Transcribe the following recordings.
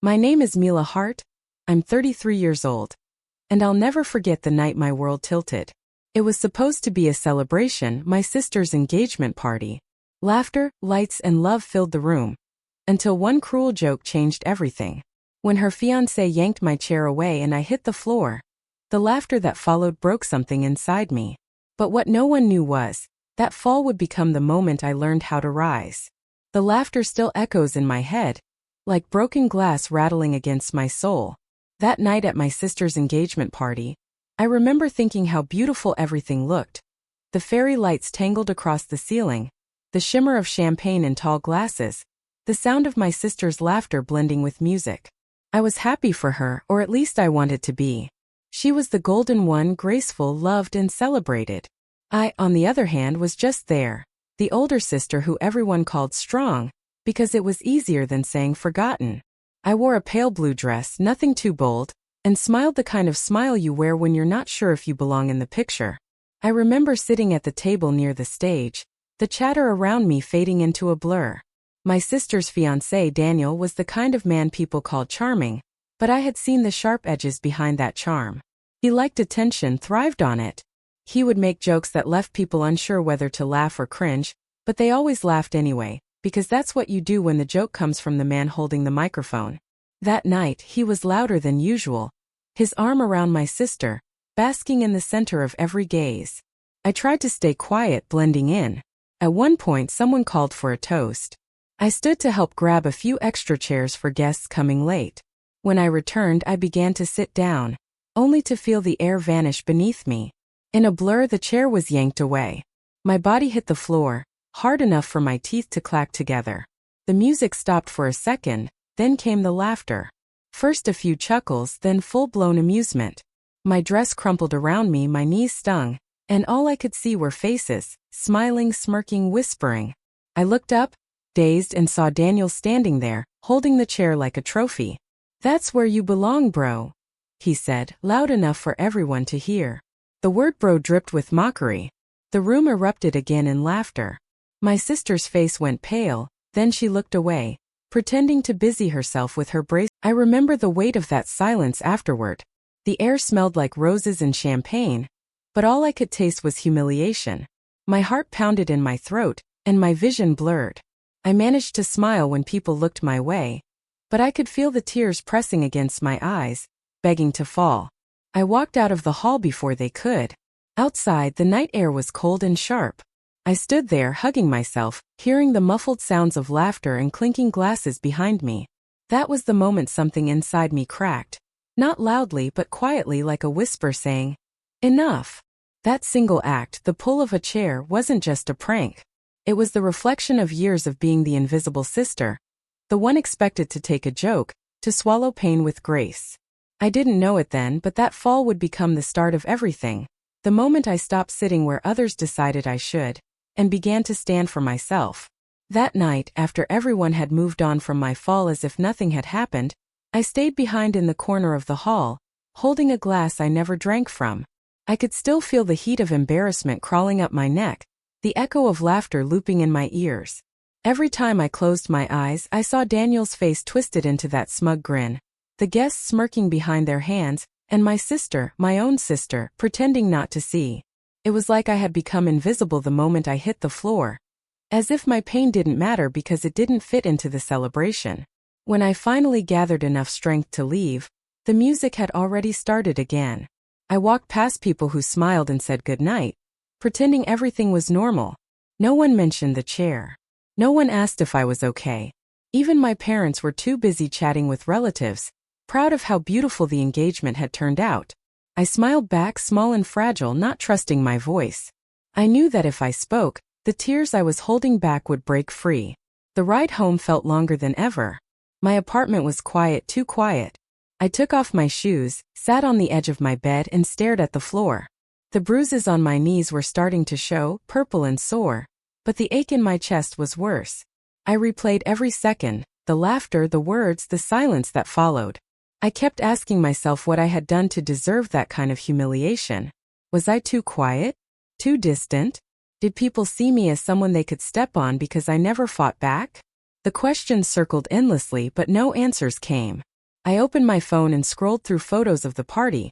My name is Mila Hart. I'm 33 years old. And I'll never forget the night my world tilted. It was supposed to be a celebration, my sister's engagement party. Laughter, lights, and love filled the room. Until one cruel joke changed everything. When her fiancé yanked my chair away and I hit the floor, the laughter that followed broke something inside me. But what no one knew was, that fall would become the moment I learned how to rise. The laughter still echoes in my head, like broken glass rattling against my soul. That night at my sister's engagement party, I remember thinking how beautiful everything looked. The fairy lights tangled across the ceiling, the shimmer of champagne in tall glasses, the sound of my sister's laughter blending with music. I was happy for her, or at least I wanted to be. She was the golden one, graceful, loved, and celebrated. I, on the other hand, was just there, the older sister who everyone called strong, because it was easier than saying forgotten. I wore a pale blue dress, nothing too bold, and smiled the kind of smile you wear when you're not sure if you belong in the picture. I remember sitting at the table near the stage, the chatter around me fading into a blur. My sister's fiancé, Daniel, was the kind of man people called charming, but I had seen the sharp edges behind that charm. He liked attention, thrived on it. He would make jokes that left people unsure whether to laugh or cringe, but they always laughed anyway, because that's what you do when the joke comes from the man holding the microphone. That night, he was louder than usual, his arm around my sister, basking in the center of every gaze. I tried to stay quiet, blending in. At one point, someone called for a toast. I stood to help grab a few extra chairs for guests coming late. When I returned, I began to sit down, only to feel the air vanish beneath me. In a blur, the chair was yanked away. My body hit the floor, hard enough for my teeth to clack together. The music stopped for a second, then came the laughter. First a few chuckles, then full-blown amusement. My dress crumpled around me, my knees stung, and all I could see were faces, smiling, smirking, whispering. I looked up, dazed, and saw Daniel standing there, holding the chair like a trophy. "That's where you belong, bro," he said, loud enough for everyone to hear. The word bro dripped with mockery. The room erupted again in laughter. My sister's face went pale, then she looked away, pretending to busy herself with her bracelet. I remember the weight of that silence afterward. The air smelled like roses and champagne, but all I could taste was humiliation. My heart pounded in my throat, and my vision blurred. I managed to smile when people looked my way, but I could feel the tears pressing against my eyes, begging to fall. I walked out of the hall before they could. Outside, the night air was cold and sharp. I stood there, hugging myself, hearing the muffled sounds of laughter and clinking glasses behind me. That was the moment something inside me cracked. Not loudly but quietly, like a whisper saying, "Enough." That single act, the pull of a chair, wasn't just a prank. It was the reflection of years of being the invisible sister, the one expected to take a joke, to swallow pain with grace. I didn't know it then, but that fall would become the start of everything. The moment I stopped sitting where others decided I should, and began to stand for myself. That night, after everyone had moved on from my fall as if nothing had happened, I stayed behind in the corner of the hall, holding a glass I never drank from. I could still feel the heat of embarrassment crawling up my neck, the echo of laughter looping in my ears. Every time I closed my eyes, I saw Daniel's face twisted into that smug grin, the guests smirking behind their hands, and my sister, my own sister, pretending not to see. It was like I had become invisible the moment I hit the floor, as if my pain didn't matter because it didn't fit into the celebration. When I finally gathered enough strength to leave, the music had already started again. I walked past people who smiled and said goodnight, pretending everything was normal. No one mentioned the chair. No one asked if I was okay. Even my parents were too busy chatting with relatives, proud of how beautiful the engagement had turned out. I smiled back, small and fragile, not trusting my voice. I knew that if I spoke, the tears I was holding back would break free. The ride home felt longer than ever. My apartment was quiet, too quiet. I took off my shoes, sat on the edge of my bed and stared at the floor. The bruises on my knees were starting to show, purple and sore, but the ache in my chest was worse. I replayed every second, the laughter, the words, the silence that followed. I kept asking myself what I had done to deserve that kind of humiliation. Was I too quiet? Too distant? Did people see me as someone they could step on because I never fought back? The questions circled endlessly, but no answers came. I opened my phone and scrolled through photos of the party.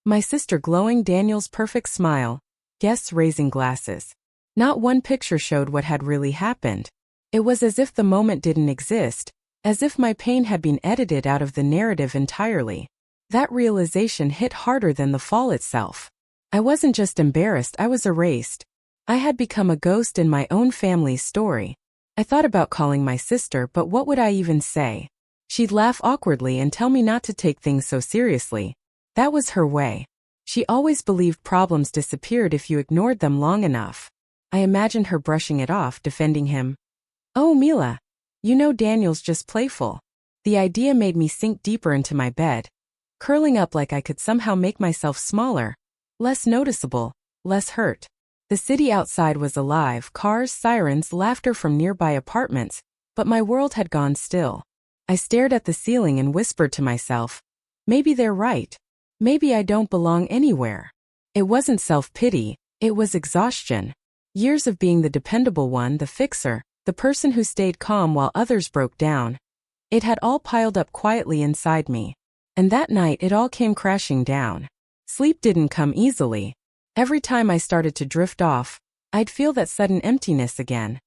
My sister glowing, Daniel's perfect smile, guests raising glasses. Not one picture showed what had really happened. It was as if the moment didn't exist, as if my pain had been edited out of the narrative entirely. That realization hit harder than the fall itself. I wasn't just embarrassed, I was erased. I had become a ghost in my own family's story. I thought about calling my sister, but what would I even say? She'd laugh awkwardly and tell me not to take things so seriously. That was her way. She always believed problems disappeared if you ignored them long enough. I imagined her brushing it off, defending him. "Oh, Mila. You know Daniel's just playful." The idea made me sink deeper into my bed, curling up like I could somehow make myself smaller, less noticeable, less hurt. The city outside was alive, cars, sirens, laughter from nearby apartments, but my world had gone still. I stared at the ceiling and whispered to myself, maybe they're right. Maybe I don't belong anywhere. It wasn't self-pity, it was exhaustion. Years of being the dependable one, the fixer, the person who stayed calm while others broke down. It had all piled up quietly inside me. And that night it all came crashing down. Sleep didn't come easily. Every time I started to drift off, I'd feel that sudden emptiness again.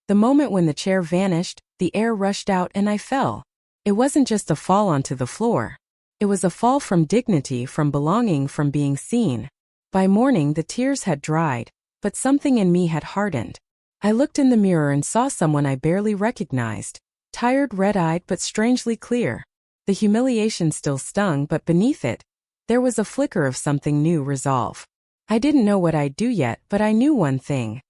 The moment when the chair vanished, the air rushed out and I fell. It wasn't just a fall onto the floor. It was a fall from dignity, from belonging, from being seen. By morning the tears had dried, but something in me had hardened. I looked in the mirror and saw someone I barely recognized. Tired, red-eyed, but strangely clear. The humiliation still stung, but beneath it, there was a flicker of something new, resolve. I didn't know what I'd do yet, but I knew one thing.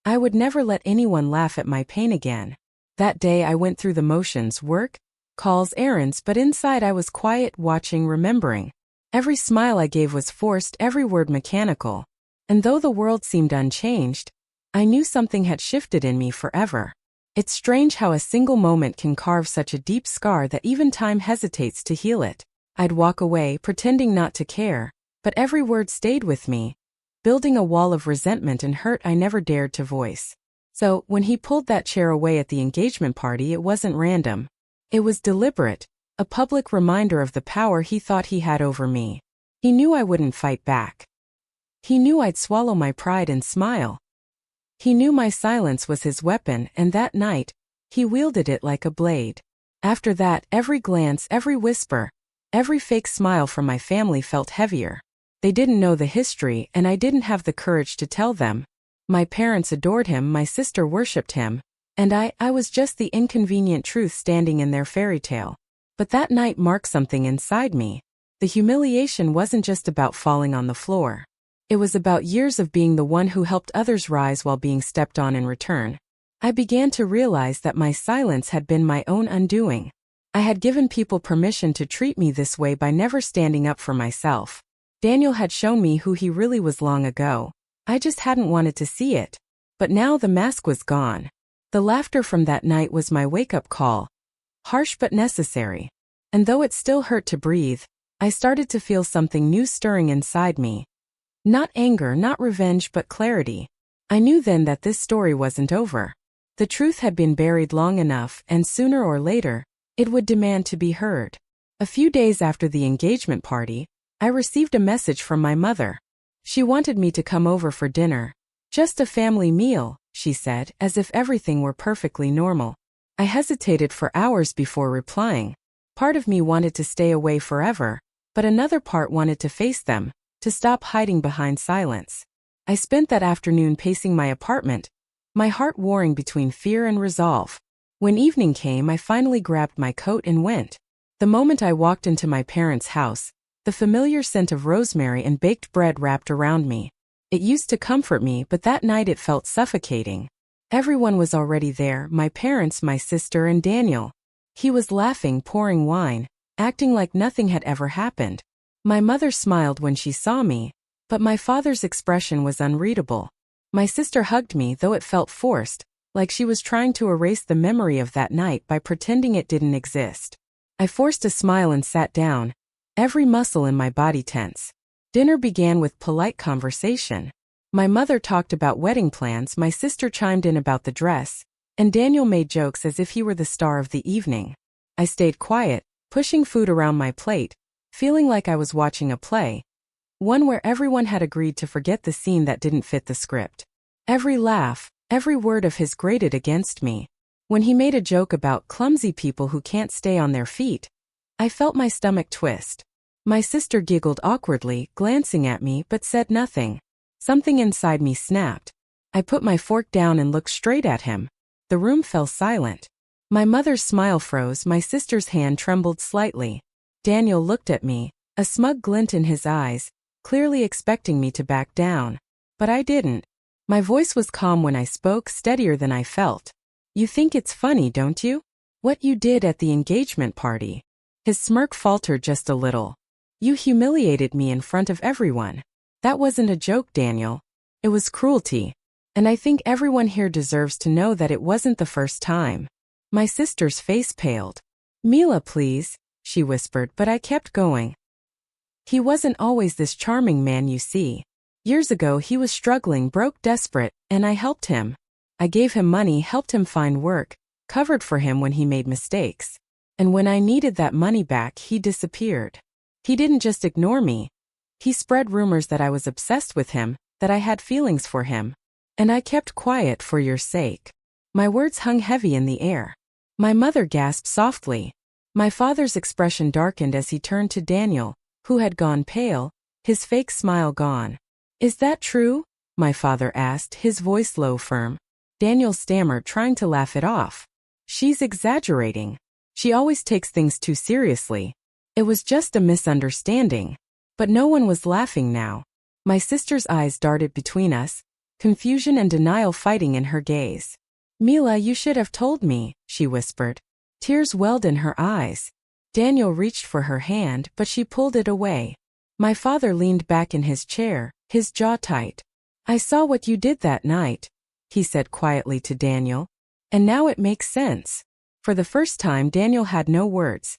I would never let anyone laugh at my pain again. That day I went through the motions, work, calls, errands, but inside I was quiet, watching, remembering. Every smile I gave was forced, every word mechanical. And though the world seemed unchanged, I knew something had shifted in me forever. It's strange how a single moment can carve such a deep scar that even time hesitates to heal it. I'd walk away, pretending not to care, but every word stayed with me, building a wall of resentment and hurt I never dared to voice. So, when he pulled that chair away at the engagement party, it wasn't random. It was deliberate, a public reminder of the power he thought he had over me. He knew I wouldn't fight back. He knew I'd swallow my pride and smile. He knew my silence was his weapon, and that night, he wielded it like a blade. After that, every glance, every whisper, every fake smile from my family felt heavier. They didn't know the history, and I didn't have the courage to tell them. My parents adored him, my sister worshipped him, and I was just the inconvenient truth standing in their fairy tale. But that night marked something inside me. The humiliation wasn't just about falling on the floor. It was about years of being the one who helped others rise while being stepped on in return. I began to realize that my silence had been my own undoing. I had given people permission to treat me this way by never standing up for myself. Daniel had shown me who he really was long ago. I just hadn't wanted to see it. But now the mask was gone. The laughter from that night was my wake-up call. Harsh but necessary. And though it still hurt to breathe, I started to feel something new stirring inside me. Not anger, not revenge, but clarity. I knew then that this story wasn't over. The truth had been buried long enough, and sooner or later, it would demand to be heard. A few days after the engagement party, I received a message from my mother. She wanted me to come over for dinner. Just a family meal, she said, as if everything were perfectly normal. I hesitated for hours before replying. Part of me wanted to stay away forever, but another part wanted to face them, to stop hiding behind silence. I spent that afternoon pacing my apartment, my heart warring between fear and resolve. When evening came, I finally grabbed my coat and went. The moment I walked into my parents' house, the familiar scent of rosemary and baked bread wrapped around me. It used to comfort me, but that night it felt suffocating. Everyone was already there, my parents, my sister, and Daniel. He was laughing, pouring wine, acting like nothing had ever happened. My mother smiled when she saw me, but my father's expression was unreadable. My sister hugged me, though it felt forced, like she was trying to erase the memory of that night by pretending it didn't exist. I forced a smile and sat down, every muscle in my body tense. Dinner began with polite conversation. My mother talked about wedding plans, my sister chimed in about the dress, and Daniel made jokes as if he were the star of the evening. I stayed quiet, pushing food around my plate, feeling like I was watching a play, one where everyone had agreed to forget the scene that didn't fit the script. Every laugh, every word of his grated against me. When he made a joke about clumsy people who can't stay on their feet, I felt my stomach twist. My sister giggled awkwardly, glancing at me, but said nothing. Something inside me snapped. I put my fork down and looked straight at him. The room fell silent. My mother's smile froze, my sister's hand trembled slightly. Daniel looked at me, a smug glint in his eyes, clearly expecting me to back down. But I didn't. My voice was calm when I spoke, steadier than I felt. You think it's funny, don't you? What you did at the engagement party. His smirk faltered just a little. You humiliated me in front of everyone. That wasn't a joke, Daniel. It was cruelty. And I think everyone here deserves to know that it wasn't the first time. My sister's face paled. Mila, please, she whispered, but I kept going. He wasn't always this charming man, you see. Years ago he was struggling, broke, desperate, and I helped him. I gave him money, helped him find work, covered for him when he made mistakes. And when I needed that money back, he disappeared. He didn't just ignore me. He spread rumors that I was obsessed with him, that I had feelings for him. And I kept quiet for your sake. My words hung heavy in the air. My mother gasped softly. My father's expression darkened as he turned to Daniel, who had gone pale, his fake smile gone. Is that true? My father asked, his voice low, firm. Daniel stammered, trying to laugh it off. She's exaggerating. She always takes things too seriously. It was just a misunderstanding. But no one was laughing now. My sister's eyes darted between us, confusion and denial fighting in her gaze. Mila, you should have told me, she whispered. Tears welled in her eyes. Daniel reached for her hand, but she pulled it away. My father leaned back in his chair, his jaw tight. I saw what you did that night, he said quietly to Daniel. And now it makes sense. For the first time, Daniel had no words.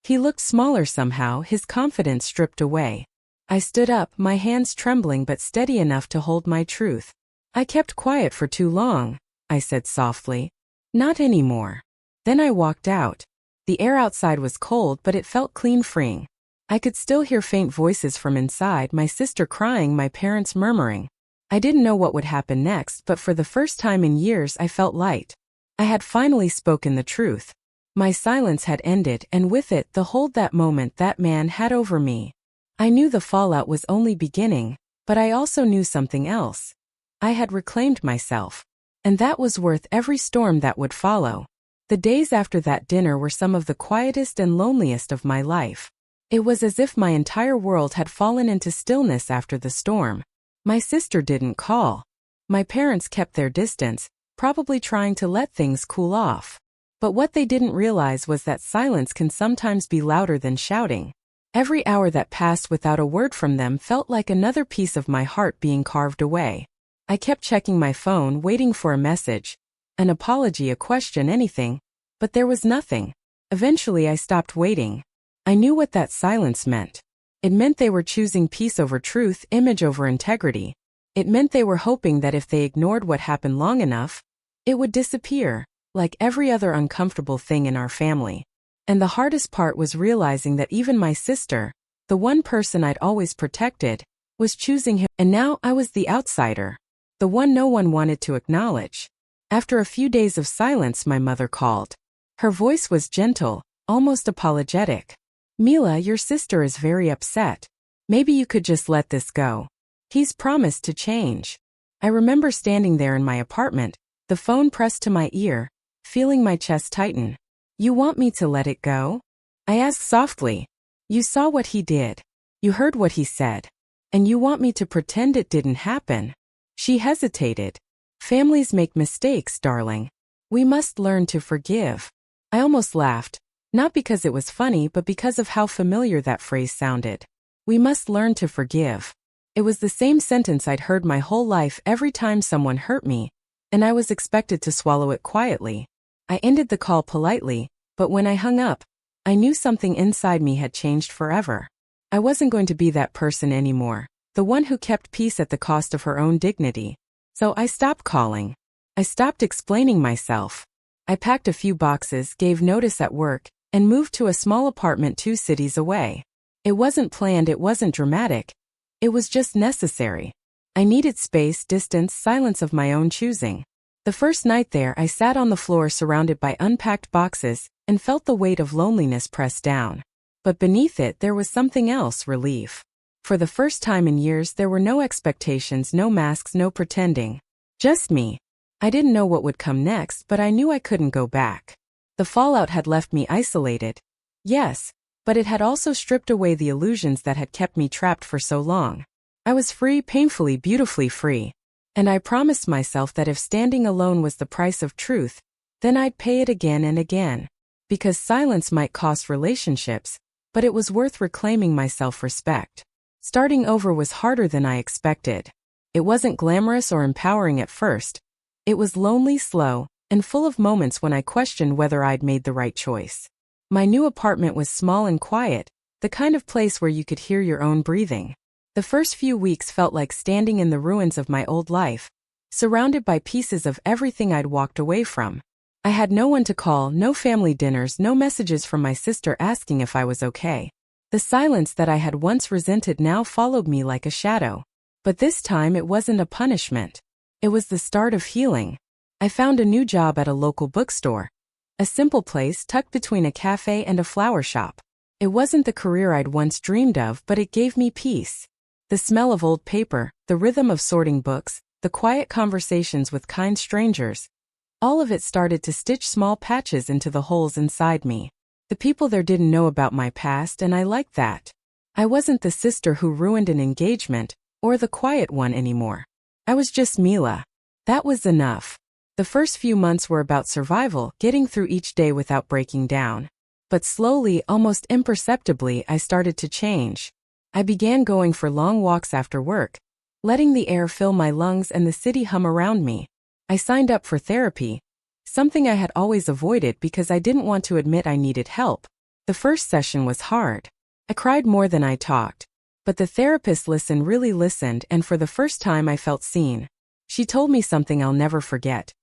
He looked smaller somehow, his confidence stripped away. I stood up, my hands trembling but steady enough to hold my truth. I kept quiet for too long, I said softly. Not anymore. Then I walked out. The air outside was cold, but it felt clean, freeing. I could still hear faint voices from inside, my sister crying, my parents murmuring. I didn't know what would happen next, but for the first time in years I felt light. I had finally spoken the truth. My silence had ended, and with it the hold that moment that man had over me. I knew the fallout was only beginning, but I also knew something else. I had reclaimed myself. And that was worth every storm that would follow. The days after that dinner were some of the quietest and loneliest of my life. It was as if my entire world had fallen into stillness after the storm. My sister didn't call. My parents kept their distance, probably trying to let things cool off. But what they didn't realize was that silence can sometimes be louder than shouting. Every hour that passed without a word from them felt like another piece of my heart being carved away. I kept checking my phone, waiting for a message, an apology, a question, anything, but there was nothing. Eventually I stopped waiting. I knew what that silence meant. It meant they were choosing peace over truth, image over integrity. It meant they were hoping that if they ignored what happened long enough, it would disappear, like every other uncomfortable thing in our family. And the hardest part was realizing that even my sister, the one person I'd always protected, was choosing him, and now I was the outsider, the one no one wanted to acknowledge. After a few days of silence, my mother called. Her voice was gentle, almost apologetic. Mila, your sister is very upset. Maybe you could just let this go. He's promised to change. I remember standing there in my apartment, the phone pressed to my ear, feeling my chest tighten. You want me to let it go? I asked softly. You saw what he did. You heard what he said. And you want me to pretend it didn't happen? She hesitated. Families make mistakes, darling. We must learn to forgive. I almost laughed. Not because it was funny, but because of how familiar that phrase sounded. We must learn to forgive. It was the same sentence I'd heard my whole life every time someone hurt me, and I was expected to swallow it quietly. I ended the call politely, but when I hung up, I knew something inside me had changed forever. I wasn't going to be that person anymore, the one who kept peace at the cost of her own dignity. So I stopped calling. I stopped explaining myself. I packed a few boxes, gave notice at work, and moved to a small apartment 2 cities away. It wasn't planned, it wasn't dramatic. It was just necessary. I needed space, distance, silence of my own choosing. The first night there, I sat on the floor surrounded by unpacked boxes and felt the weight of loneliness press down. But beneath it, there was something else: relief. For the first time in years, there were no expectations, no masks, no pretending. Just me. I didn't know what would come next, but I knew I couldn't go back. The fallout had left me isolated. Yes, but it had also stripped away the illusions that had kept me trapped for so long. I was free, painfully, beautifully free. And I promised myself that if standing alone was the price of truth, then I'd pay it again and again. Because silence might cost relationships, but it was worth reclaiming my self-respect. Starting over was harder than I expected. It wasn't glamorous or empowering at first. It was lonely, slow, and full of moments when I questioned whether I'd made the right choice. My new apartment was small and quiet, the kind of place where you could hear your own breathing. The first few weeks felt like standing in the ruins of my old life, surrounded by pieces of everything I'd walked away from. I had no one to call, no family dinners, no messages from my sister asking if I was okay. The silence that I had once resented now followed me like a shadow. But this time it wasn't a punishment. It was the start of healing. I found a new job at a local bookstore. A simple place tucked between a cafe and a flower shop. It wasn't the career I'd once dreamed of, but it gave me peace. The smell of old paper, the rhythm of sorting books, the quiet conversations with kind strangers. All of it started to stitch small patches into the holes inside me. The people there didn't know about my past, and I liked that. I wasn't the sister who ruined an engagement, or the quiet one anymore. I was just Mila. That was enough. The first few months were about survival, getting through each day without breaking down. But slowly, almost imperceptibly, I started to change. I began going for long walks after work, letting the air fill my lungs and the city hum around me. I signed up for therapy, something I had always avoided because I didn't want to admit I needed help. The first session was hard. I cried more than I talked. But the therapist really listened, and for the first time I felt seen. She told me something I'll never forget.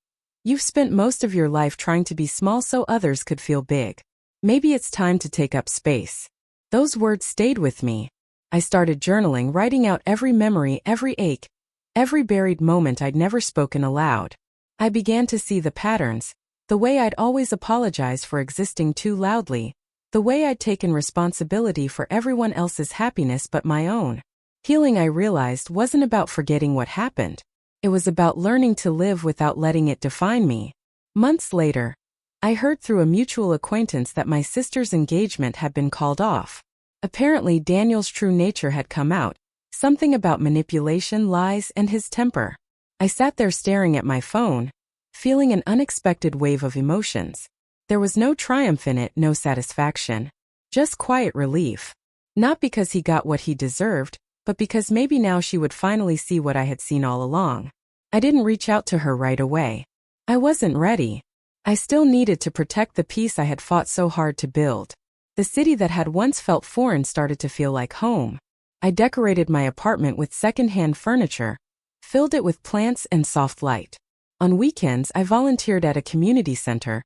You've spent most of your life trying to be small so others could feel big. Maybe it's time to take up space. Those words stayed with me. I started journaling, writing out every memory, every ache, every buried moment I'd never spoken aloud. I began to see the patterns, the way I'd always apologized for existing too loudly, the way I'd taken responsibility for everyone else's happiness but my own. Healing, I realized, wasn't about forgetting what happened. It was about learning to live without letting it define me. Months later, I heard through a mutual acquaintance that my sister's engagement had been called off. Apparently, Daniel's true nature had come out, something about manipulation, lies, and his temper. I sat there staring at my phone, feeling an unexpected wave of emotions. There was no triumph in it, no satisfaction. Just quiet relief. Not because he got what he deserved, but because maybe now she would finally see what I had seen all along. I didn't reach out to her right away. I wasn't ready. I still needed to protect the peace I had fought so hard to build. The city that had once felt foreign started to feel like home. I decorated my apartment with second-hand furniture, filled it with plants and soft light. On weekends, I volunteered at a community center,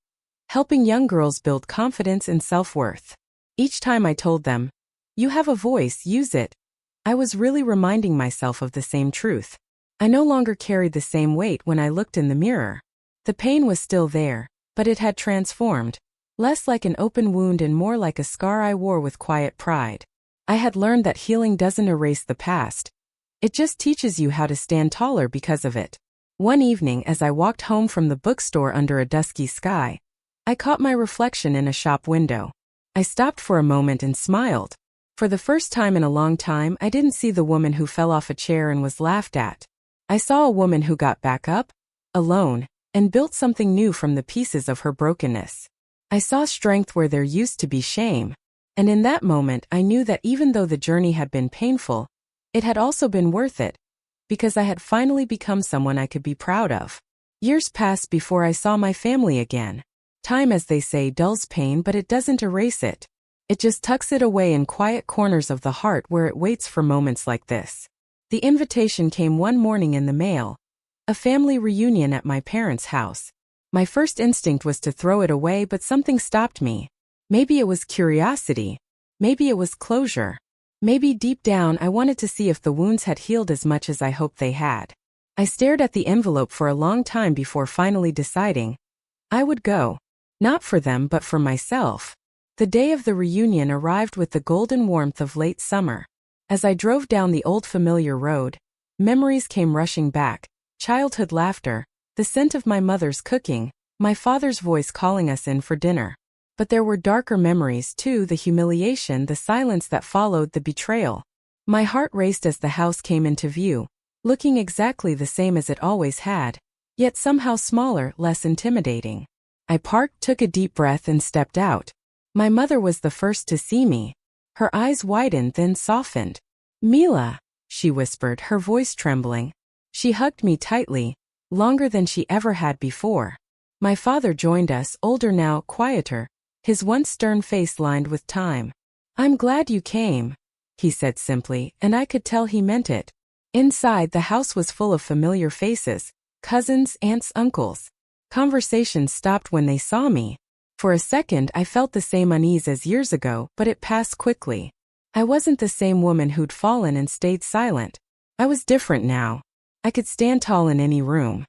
helping young girls build confidence and self-worth. Each time I told them, "You have a voice, use it," I was really reminding myself of the same truth. I no longer carried the same weight when I looked in the mirror. The pain was still there, but it had transformed. Less like an open wound and more like a scar I wore with quiet pride. I had learned that healing doesn't erase the past. It just teaches you how to stand taller because of it. One evening, as I walked home from the bookstore under a dusky sky, I caught my reflection in a shop window. I stopped for a moment and smiled. For the first time in a long time, I didn't see the woman who fell off a chair and was laughed at. I saw a woman who got back up, alone, and built something new from the pieces of her brokenness. I saw strength where there used to be shame. And in that moment, I knew that even though the journey had been painful, it had also been worth it, because I had finally become someone I could be proud of. Years passed before I saw my family again. Time, as they say, dulls pain, but it doesn't erase it. It just tucks it away in quiet corners of the heart where it waits for moments like this. The invitation came one morning in the mail. A family reunion at my parents' house. My first instinct was to throw it away, but something stopped me. Maybe it was curiosity. Maybe it was closure. Maybe deep down I wanted to see if the wounds had healed as much as I hoped they had. I stared at the envelope for a long time before finally deciding I would go. Not for them but for myself. The day of the reunion arrived with the golden warmth of late summer. As I drove down the old familiar road, memories came rushing back, childhood laughter, the scent of my mother's cooking, my father's voice calling us in for dinner. But there were darker memories too, the humiliation, the silence that followed, the betrayal. My heart raced as the house came into view, looking exactly the same as it always had, yet somehow smaller, less intimidating. I parked, took a deep breath and stepped out. My mother was the first to see me. Her eyes widened, then softened. "Mila," she whispered, her voice trembling. She hugged me tightly, longer than she ever had before. My father joined us, older now, quieter, his once stern face lined with time. "I'm glad you came," he said simply, and I could tell he meant it. Inside, the house was full of familiar faces, cousins, aunts, uncles. Conversations stopped when they saw me. For a second I felt the same unease as years ago, but it passed quickly. I wasn't the same woman who'd fallen and stayed silent. I was different now. I could stand tall in any room.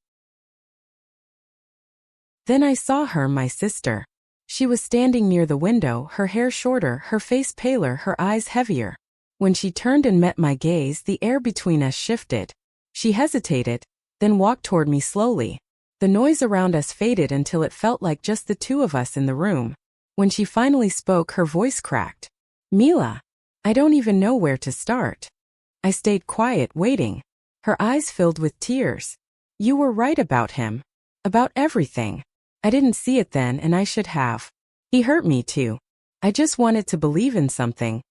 Then I saw her, my sister. She was standing near the window, her hair shorter, her face paler, her eyes heavier. When she turned and met my gaze, the air between us shifted. She hesitated, then walked toward me slowly. The noise around us faded until it felt like just the two of us in the room. When she finally spoke, her voice cracked. "Mila, I don't even know where to start." I stayed quiet, waiting. Her eyes filled with tears. "You were right about him. About everything. I didn't see it then, and I should have. He hurt me too. I just wanted to believe in something,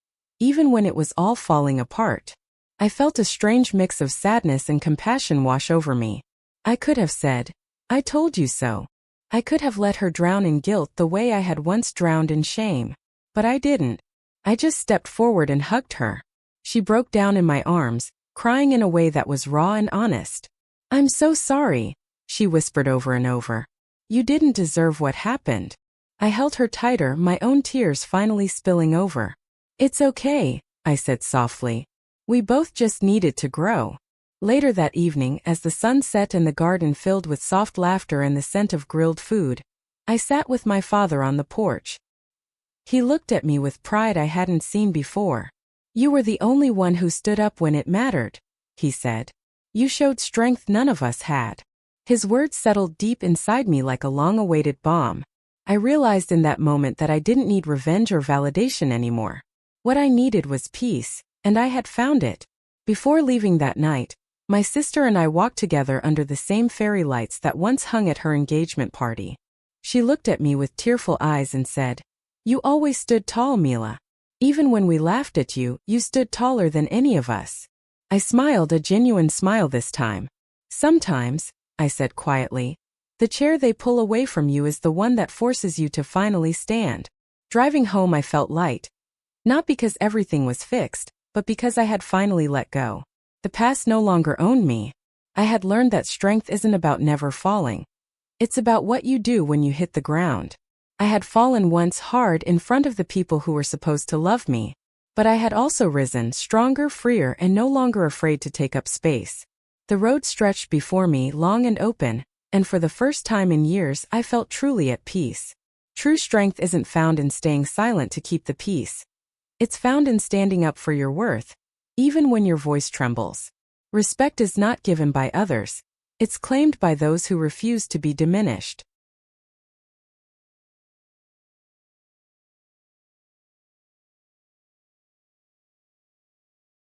even when it was all falling apart." I felt a strange mix of sadness and compassion wash over me. I could have said, "I told you so." I could have let her drown in guilt the way I had once drowned in shame. But I didn't. I just stepped forward and hugged her. She broke down in my arms, crying in a way that was raw and honest. "I'm so sorry," she whispered over and over. "You didn't deserve what happened." I held her tighter, my own tears finally spilling over. "It's okay," I said softly. "We both just needed to grow." Later that evening, as the sun set and the garden filled with soft laughter and the scent of grilled food, I sat with my father on the porch. He looked at me with pride I hadn't seen before. "You were the only one who stood up when it mattered," he said. "You showed strength none of us had." His words settled deep inside me like a long-awaited balm. I realized in that moment that I didn't need revenge or validation anymore. What I needed was peace, and I had found it. Before leaving that night, my sister and I walked together under the same fairy lights that once hung at her engagement party. She looked at me with tearful eyes and said, "You always stood tall, Mila. Even when we laughed at you, you stood taller than any of us." I smiled, a genuine smile this time. "Sometimes," I said quietly, "the chair they pull away from you is the one that forces you to finally stand." Driving home I felt light. Not because everything was fixed, but because I had finally let go. The past no longer owned me. I had learned that strength isn't about never falling. It's about what you do when you hit the ground. I had fallen once hard in front of the people who were supposed to love me. But I had also risen, stronger, freer, and no longer afraid to take up space. The road stretched before me, long and open, and for the first time in years I felt truly at peace. True strength isn't found in staying silent to keep the peace. It's found in standing up for your worth, even when your voice trembles. Respect is not given by others. It's claimed by those who refuse to be diminished.